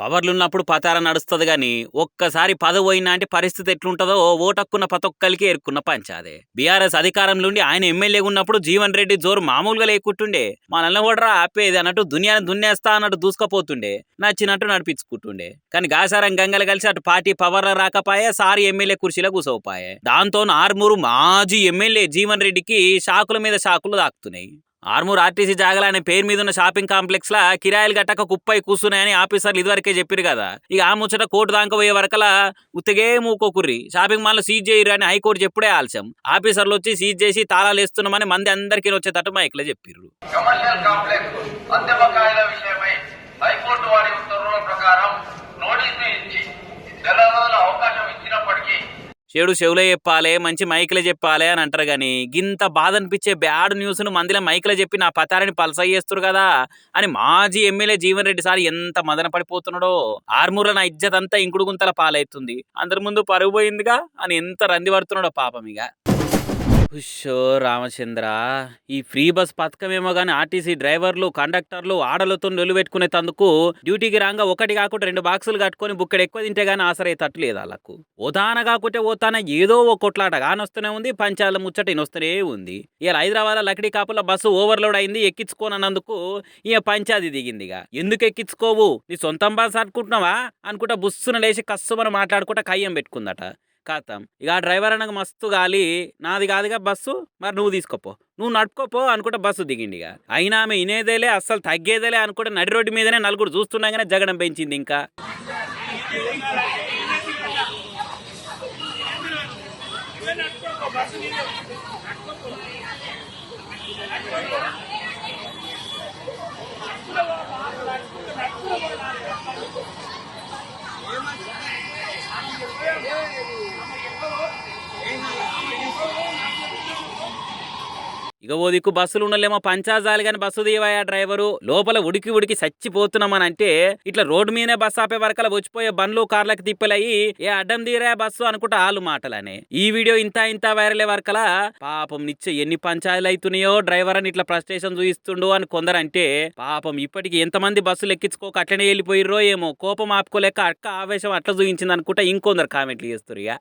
పవర్లున్నప్పుడు పతార నడుస్తుంది గాని ఒక్కసారి పదవి పోయినా అంటే పరిస్థితి ఎట్లుంటదో ఓటక్కున్న పతొక్కలికి ఎరుక్కున్న పంచాదే. బీఆర్ఎస్ అధికారంలో ఉండి ఆయన ఎమ్మెల్యేగా ఉన్నప్పుడు జీవన్ రెడ్డి జోరు మామూలుగా లేకుంటుండే. మా నల్లగొడరా ఆపేది అన్నట్టు దునియాని దున్నేస్తా అన్నట్టు దూసుకపోతుండే, నచ్చినట్టు నడిపించుకుంటుండే. కానీ గాసారం గంగలు కలిసి అటు పార్టీ పవర్లో రాకపోయే, సారి ఎమ్మెల్యే కుర్చీలో కూసోపాయే. దాంతో ఆర్మూరు మాజీ ఎమ్మెల్యే జీవన్ రెడ్డికి షాకుల మీద షాకులు దాక్కుతున్నాయి. ఆర్మూర్ ఆర్టీసీ జాగల అనే పేరు మీద ఉన్న షాపింగ్ కాంప్లెక్స్ లా కిరాయిలు గట్టక కుప్పై కూర్చున్నాయని ఆఫీసర్లు ఇదివరకే చెప్పారు కదా. ఇక ఆ ముచ్చట కోర్టు దాకా పోయే వరకలా ఉత్తగే మూకోకుర్రి షాపింగ్ మాల్ సీజ్ చేయరు అని హైకోర్టు చెప్పుడే ఆలస్యం. ఆఫీసర్లు వచ్చి సీజ్ చేసి తాళాలు వేస్తున్నామని మంది అందరికీ వచ్చేటట్టు మైక్లో చెప్పారు. చెడు చెవులే చెప్పాలి, మంచి మైకులే చెప్పాలి అని అంటారు కానీ గింత బాధ అనిపించే బ్యాడ్ న్యూస్ను మందిలో మైకులే చెప్పి నా పతారని పల్స చేస్తారు కదా అని మాజీ ఎమ్మెల్యే జీవన్ రెడ్డి సార్ ఎంత మదన పడిపోతున్నాడో. ఆర్మూర్లో నా ఇజ్జత్ అంతా ఇంకుడు గుంతల పాలవుతుంది, అందరి ముందు పరుగు పోయిందిగా అని ఎంత రంది పడుతున్నాడో పాపం. ఇక ఉషో రామచంద్ర, ఈ ఫ్రీ బస్ పథకమేమో కానీ ఆర్టీసీ డ్రైవర్లు కండక్టర్లు ఆడలతో నిలువెట్టుకునే తందుకు డ్యూటీకి రాగా ఒకటి కాకుండా 2 బాక్సులు కట్టుకొని బుక్కడు ఎక్కువ తింటే గానీ ఆసరై తట్టులేదు వాళ్ళకు. ఓతాన కాకుంటే ఓతాన ఏదో ఒక కొట్లాట కానొస్తూనే ఉంది, పంచాల ముచ్చట ఇనొస్తూనే ఉంది. ఇలా హైదరాబాద్ లకడీ కాపుల బస్సు ఓవర్లోడ్ అయింది, ఎక్కించుకోనన్నందుకు ఇక పంచాది దిగిందిగా. ఎందుకు ఎక్కించుకోవు, నీ సొంతం బస్ అనుకుంటున్నావా అనుకుంటా బుస్సును లేచి కస్సుమని మాట్లాడుకుంటా కయ్యం పెట్టుకుందట. కాతాం ఇక ఆ డ్రైవర్ అనగా మస్తు గాలి, నాది కాదుగా బస్సు, మరి నువ్వు తీసుకోపో, నువ్వు నడుపుకోపో అనుకుంటే బస్సు దిగిండి. ఇక అయినా ఆమె ఇనేదేలే అస్సలు తగ్గేదేలే అనుకుంటే నడి రోడ్డు మీదనే నలుగురు చూస్తుండగానే జగడం పెంచింది. ఇంకా ఇక ఓ దిక్కు బస్సులు ఉండలేమో పంచాజాలు కానీ బస్సు దివయా డ్రైవరు లోపల ఉడికి ఉడికి చచ్చిపోతున్నామని అంటే ఇట్లా రోడ్డు మీదనే బస్సు ఆపే వరకలా వచ్చిపోయే బండ్లు కార్లకు తిప్పలయ్యి ఏ అడ్డం తీరా బస్సు అనుకుంటా ఆలు మాటలనే. ఈ వీడియో ఇంత వైరలే వరకలా పాపం నిచ్చ ఎన్ని పంచాయలు అవుతున్నాయో డ్రైవర్ అని ఇట్లా ఫ్రస్ట్రేషన్ చూయిస్తుండు అని కొందరంటే, పాపం ఇప్పటికి ఎంతమంది బస్సులు ఎక్కించుకోక అట్లనే వెళ్ళిపోయిర్రో ఏమో, కోపం ఆపుకోలేక అక్క ఆవేశం అట్లా చూయించింది అనుకుంటా ఇంకొందరు కామెంట్లు చేస్తారు. ఇక